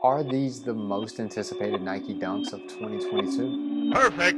Are these the most anticipated Nike Dunks of 2022? Perfect.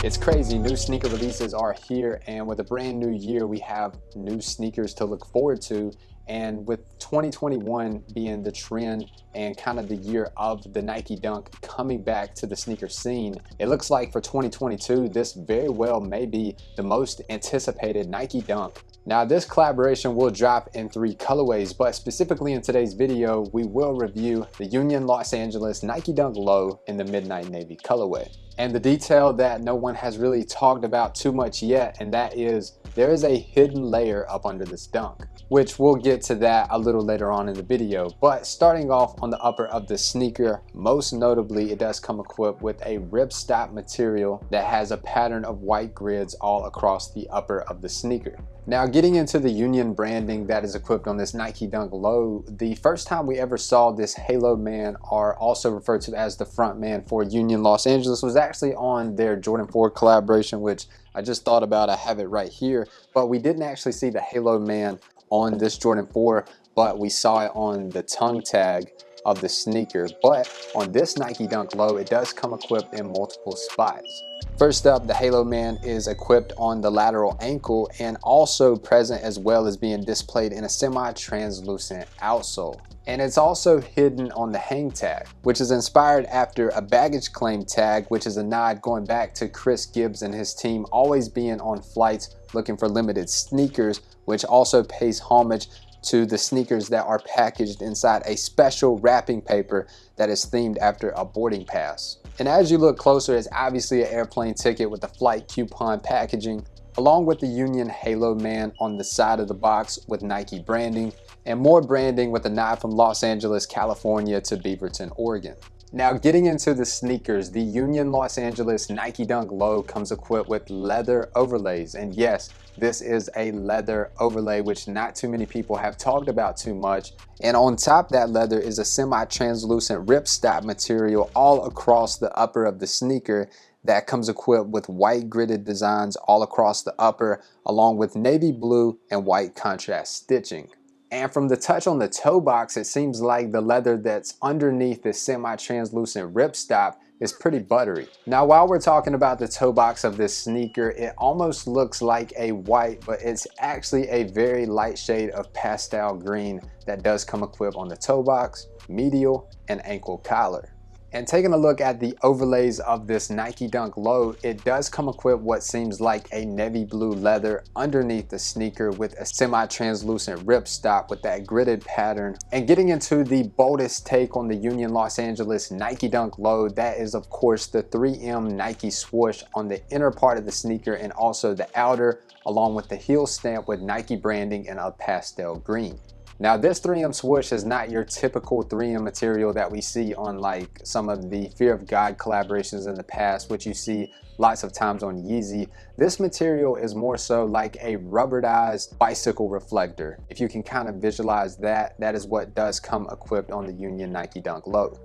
It's crazy, new sneaker releases are here, and with a brand new year, we have new sneakers to look forward to. And with 2021 being the trend and kind of the year of the Nike Dunk coming back to the sneaker scene, it looks like for 2022, this very well may be the most anticipated Nike Dunk. Now, this collaboration will drop in 3 colorways, but specifically in today's video, we will review the Union Los Angeles Nike Dunk Low in the Midnight Navy colorway. And the detail that no one has really talked about too much yet, and that is there is a hidden layer up under this dunk, which we'll get to that a little later on in the video. But starting off on the upper of the sneaker, most notably it does come equipped with a ripstop material that has a pattern of white grids all across the upper of the sneaker. Now, getting into the Union branding that is equipped on this Nike Dunk Low, the first time we ever saw this Halo Man, or also referred to as the front man for Union Los Angeles, was actually on their Jordan 4 collaboration, which I just thought about. I have it right here, but we didn't actually see the Halo Man on this Jordan 4, but we saw it on the tongue tag of the sneaker. But on this Nike Dunk Low, it does come equipped in multiple spots. First up, the Halo Man is equipped on the lateral ankle and also present as well as being displayed in a semi-translucent outsole. And it's also hidden on the hang tag, which is inspired after a baggage claim tag, which is a nod going back to Chris Gibbs and his team always being on flights looking for limited sneakers, which also pays homage to the sneakers that are packaged inside a special wrapping paper that is themed after a boarding pass. And as you look closer, it's obviously an airplane ticket with the flight coupon packaging, along with the Union Halo Man on the side of the box with Nike branding, and more branding with a nod from Los Angeles, California to Beaverton, Oregon. Now, getting into the sneakers, the Union Los Angeles Nike Dunk Low comes equipped with leather overlays. And yes, this is a leather overlay, which not too many people have talked about too much. And on top of that leather is a semi-translucent ripstop material all across the upper of the sneaker that comes equipped with white gridded designs all across the upper, along with navy blue and white contrast stitching. And from the touch on the toe box, it seems like the leather that's underneath this semi-translucent ripstop is pretty buttery. Now, while we're talking about the toe box of this sneaker, it almost looks like a white, but it's actually a very light shade of pastel green that does come equipped on the toe box, medial, and ankle collar. And taking a look at the overlays of this Nike Dunk Low, it does come equipped what seems like a navy blue leather underneath the sneaker with a semi-translucent ripstop with that gridded pattern. And getting into the boldest take on the Union Los Angeles Nike Dunk Low, that is of course the 3M Nike swoosh on the inner part of the sneaker and also the outer, along with the heel stamp with Nike branding in a pastel green. Now, this 3M swoosh is not your typical 3M material that we see on like some of the Fear of God collaborations in the past, which you see lots of times on Yeezy. This material is more so like a rubberized bicycle reflector. If you can kind of visualize that, that is what does come equipped on the Union Nike Dunk Low.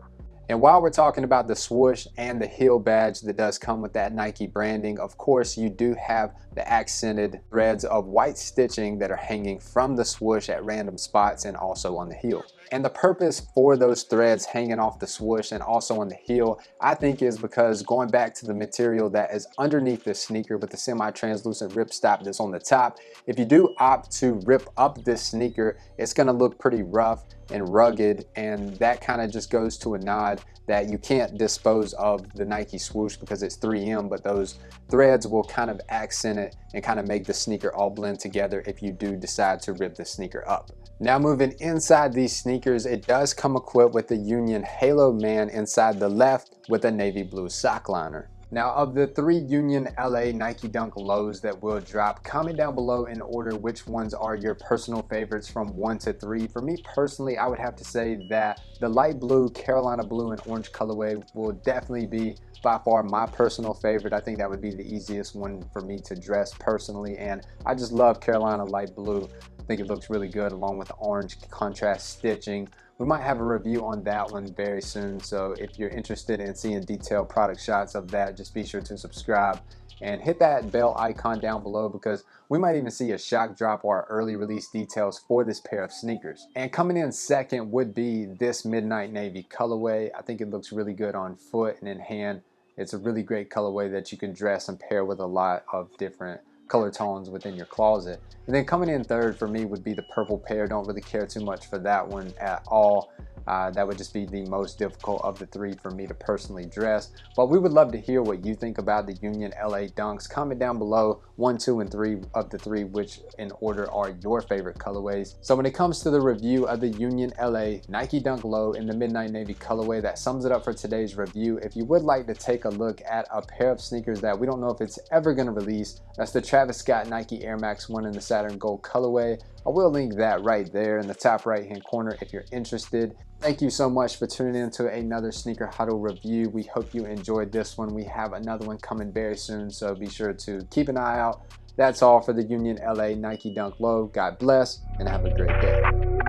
And while we're talking about the swoosh and the heel badge that does come with that Nike branding, of course, you do have the accented threads of white stitching that are hanging from the swoosh at random spots and also on the heel. And the purpose for those threads hanging off the swoosh and also on the heel, I think, is because going back to the material that is underneath the sneaker with the semi-translucent ripstop that's on the top, if you do opt to rip up this sneaker, it's gonna look pretty rough and rugged, and that kind of just goes to a nod that you can't dispose of the Nike swoosh because it's 3M, but those threads will kind of accent it and kind of make the sneaker all blend together if you do decide to rip the sneaker up. Now, moving inside these sneakers, it does come equipped with the Union Halo Man inside the left with a navy blue sock liner. Now, of the 3 Union LA Nike Dunk Lows that will drop, comment down below in order which ones are your personal favorites from 1 to 3. For me personally, I would have to say that the light blue, Carolina blue, and orange colorway will definitely be by far my personal favorite. I think that would be the easiest one for me to dress personally, and I just love Carolina light blue. I think it looks really good along with the orange contrast stitching. We might have a review on that one very soon, so if you're interested in seeing detailed product shots of that, just be sure to subscribe and hit that bell icon down below because we might even see a shock drop or early release details for this pair of sneakers. And coming in second would be this Midnight Navy colorway. I think it looks really good on foot and in hand. It's a really great colorway that you can dress and pair with a lot of different color tones within your closet. And then coming in third for me would be the purple pair. Don't really care too much for that one at all. That would just be the most difficult of the three for me to personally dress. But we would love to hear what you think about the Union LA Dunks. Comment down below 1, 2, and 3 of the three, which in order are your favorite colorways. So when it comes to the review of the Union LA Nike Dunk Low in the Midnight Navy colorway, that sums it up for today's review. If you would like to take a look at a pair of sneakers that we don't know if it's ever going to release, that's the Travis Scott Nike Air Max 1 in the Saturn Gold colorway. I will link that right there in the top right hand corner if you're interested. Thank you so much for tuning in to another Sneaker Huddle review. We hope you enjoyed this one. We have another one coming very soon, so be sure to keep an eye out. That's all for the Union LA Nike Dunk Low. God bless and have a great day.